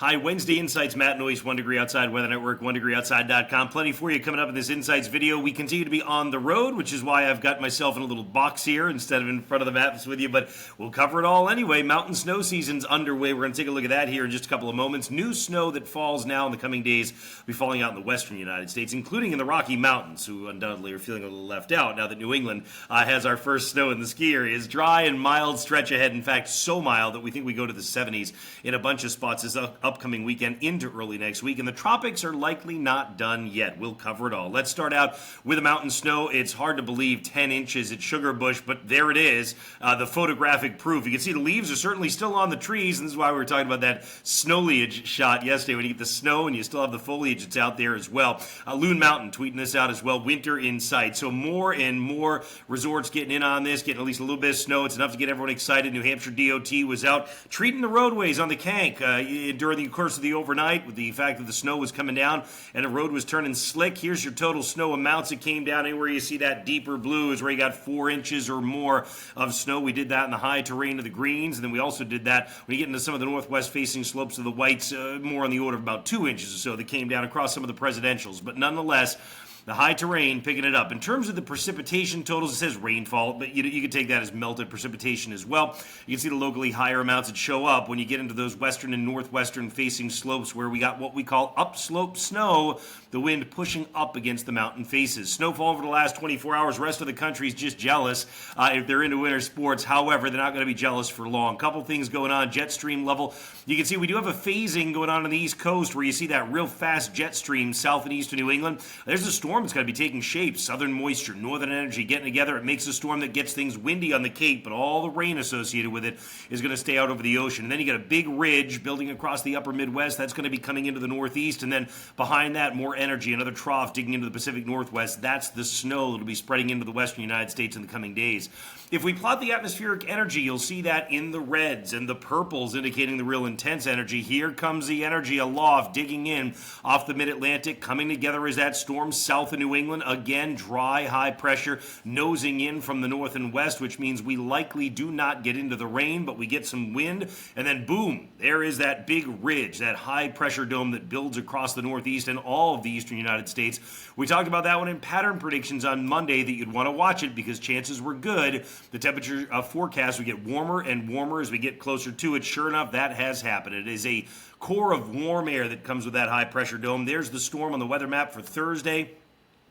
Hi, Wednesday Insights, Matt Noyes, 1 Degree Outside Weather Network, 1degreeoutside.com. Plenty for you coming up in this Insights video. We continue to be on the road, which is why I've got myself in a little box here instead of in front of the maps with you, but we'll cover it all anyway. Mountain snow season's underway. We're going to take a look at that here in just a couple of moments. New snow that falls now in the coming days will be falling out in the western United States, including in the Rocky Mountains, who undoubtedly are feeling a little left out now that New England has our first snow in the ski areas. Dry and mild stretch ahead. In fact, so mild that we think we go to the 70s in a bunch of spots this upcoming weekend into early next week, and the tropics are likely not done yet. We'll cover it all. Let's start out with the mountain snow. It's hard to believe 10 inches at Sugar Bush, but there it is, the photographic proof. You can see the leaves are certainly still on the trees, and this is why we were talking about that snowleage shot yesterday. When you get the snow and you still have the foliage that's out there as well. Loon Mountain tweeting this out as well. Winter in sight. So more and more resorts getting in on this, getting at least a little bit of snow. It's enough to get everyone excited. New Hampshire DOT was out treating the roadways on the Kank during the course of the overnight with the fact that the snow was coming down and the road was turning slick. Here's your total snow amounts that came down. Anywhere you see that deeper blue is where you got 4 inches or more of snow. We did that in the high terrain of the greens, and then we also did that when you get into some of the northwest facing slopes of the whites, more on the order of about 2 inches or so that came down across some of the presidentials. But nonetheless, the high terrain picking it up. In terms of the precipitation totals, it says rainfall, but you can take that as melted precipitation as well. You can see the locally higher amounts that show up when you get into those western and northwestern facing slopes where we got what we call upslope snow, the wind pushing up against the mountain faces. Snowfall over the last 24 hours. Rest of the country is just jealous if they're into winter sports. However, they're not going to be jealous for long. Couple things going on. Jet stream level. You can see we do have a phasing going on the East Coast where you see that real fast jet stream south and east of New England. There's a storm that's going to be taking shape. Southern moisture, northern energy getting together. It makes a storm that gets things windy on the Cape, but all the rain associated with it is going to stay out over the ocean. And then you got a big ridge building across the upper Midwest. That's going to be coming into the Northeast. And then behind that, more energy, another trough digging into the Pacific Northwest. That's the snow that will be spreading into the western United States in the coming days. If we plot the atmospheric energy, you'll see that in the reds and the purples indicating the real intense energy. Here comes the energy aloft, digging in off the mid-Atlantic, coming together as that storm south of New England. Again, dry, high pressure, nosing in from the north and west, which means we likely do not get into the rain, but we get some wind. And then boom, there is that big ridge, that high pressure dome that builds across the Northeast and all of the eastern United States. We talked about that one in pattern predictions on Monday that you'd want to watch it because chances were good. The temperature forecast would get warmer and warmer as we get closer to it. Sure enough, that has happened. It is a core of warm air that comes with that high pressure dome. There's the storm on the weather map for Thursday.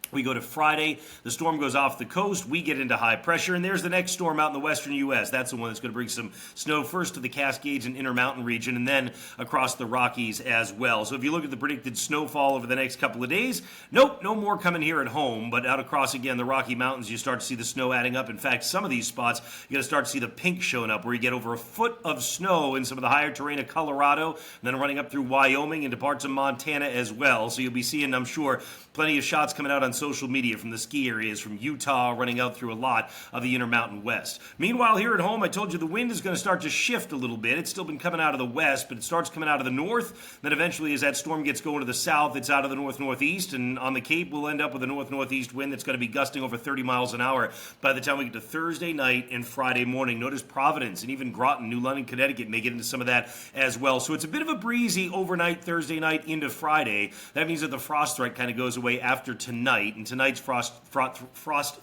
We go to Friday, the storm goes off the coast, we get into high pressure, and there's the next storm out in the western U.S. That's the one that's going to bring some snow first to the Cascades and Intermountain region, and then across the Rockies as well. So if you look at the predicted snowfall over the next couple of days, nope, no more coming here at home, but out across, again, the Rocky Mountains, you start to see the snow adding up. In fact, some of these spots, you're going to start to see the pink showing up, where you get over a foot of snow in some of the higher terrain of Colorado, and then running up through Wyoming into parts of Montana as well. So you'll be seeing, I'm sure, plenty of shots coming out on social media from the ski areas, from Utah running out through a lot of the Intermountain West. Meanwhile, here at home, I told you the wind is going to start to shift a little bit. It's still been coming out of the west, but it starts coming out of the north. Then eventually, as that storm gets going to the south, it's out of the north-northeast, and on the Cape, we'll end up with a north-northeast wind that's going to be gusting over 30 miles an hour by the time we get to Thursday night and Friday morning. Notice Providence and even Groton, New London, Connecticut may get into some of that as well. So it's a bit of a breezy overnight Thursday night into Friday. That means that the frost threat kind of goes away after tonight, and tonight's frost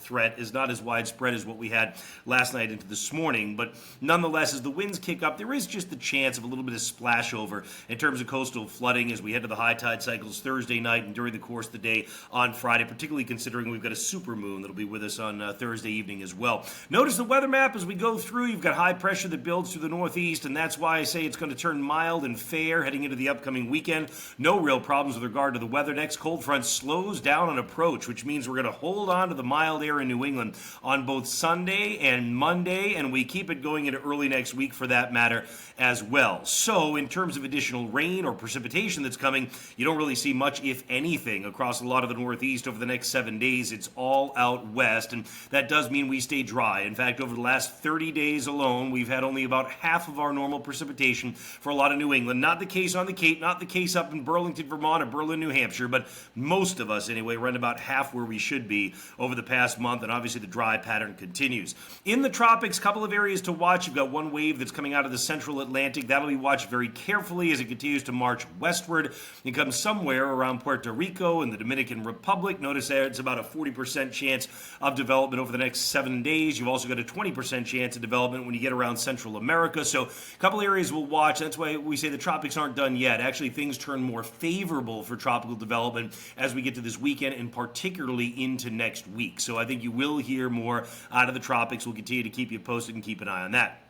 threat is not as widespread as what we had last night into this morning, but nonetheless, as the winds kick up, there is just the chance of a little bit of splashover in terms of coastal flooding as we head to the high tide cycles Thursday night and during the course of the day on Friday, particularly considering we've got a supermoon that'll be with us on Thursday evening as well. Notice the weather map as we go through. You've got high pressure that builds through the northeast, and that's why I say it's going to turn mild and fair heading into the upcoming weekend. No real problems with regard to the weather. Next cold front slows down on approach, which means we're going to hold on to the mild air in New England on both Sunday and Monday, and we keep it going into early next week for that matter as well. So in terms of additional rain or precipitation that's coming, you don't really see much, if anything, across a lot of the Northeast over the next 7 days. It's all out west, and that does mean we stay dry. In fact, over the last 30 days alone, we've had only about half of our normal precipitation for a lot of New England. Not the case on the Cape, not the case up in Burlington, Vermont, or Berlin, New Hampshire, but most of us anyway run about half where we should be over the past month, and obviously the dry pattern continues. In the tropics, couple of areas to watch. You've got one wave that's coming out of the central Atlantic. That'll be watched very carefully as it continues to march westward and comes somewhere around Puerto Rico and the Dominican Republic. Notice there it's about a 40% chance of development over the next 7 days. You've also got a 20% chance of development when you get around Central America. So a couple areas we'll watch. That's why we say the tropics aren't done yet. Actually, things turn more favorable for tropical development as we get to this weekend and particularly into next week. So I think you will hear more out of the tropics. We'll continue to keep you posted and keep an eye on that.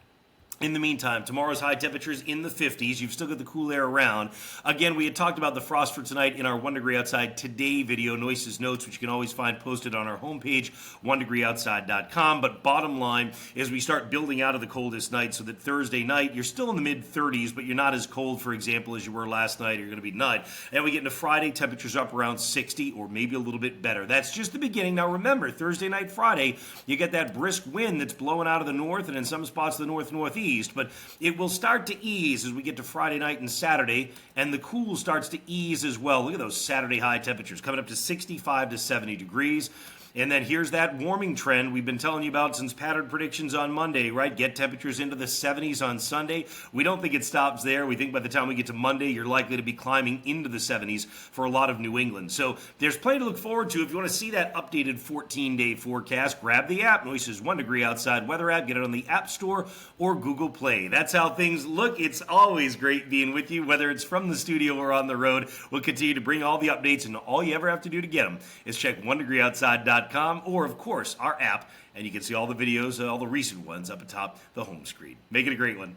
In the meantime, tomorrow's high temperatures in the 50s. You've still got the cool air around. Again, we had talked about the frost for tonight in our 1 Degree Outside Today video, Noyes' Notes, which you can always find posted on our homepage, 1degreeoutside.com. But bottom line is we start building out of the coldest night so that Thursday night, you're still in the mid-30s, but you're not as cold, for example, as you were last night. You're going to be 9. And we get into Friday, temperatures up around 60 or maybe a little bit better. That's just the beginning. Now remember, Thursday night, Friday, you get that brisk wind that's blowing out of the north and in some spots the north-northeast. But it will start to ease as we get to Friday night and Saturday, and the cool starts to ease as well. Look at those Saturday high temperatures coming up to 65 to 70 degrees. And then here's that warming trend we've been telling you about since pattern predictions on Monday, right? Get temperatures into the 70s on Sunday. We don't think it stops there. We think by the time we get to Monday, you're likely to be climbing into the 70s for a lot of New England. So there's plenty to look forward to. If you want to see that updated 14-day forecast, grab the app, Noyes' 1 Degree Outside Weather app. Get it on the App Store or Google Play. That's how things look. It's always great being with you, whether it's from the studio or on the road. We'll continue to bring all the updates, and all you ever have to do to get them is check 1degreeoutside.com. Or, of course, our app, and you can see all the videos, all the recent ones up atop the home screen. Make it a great one.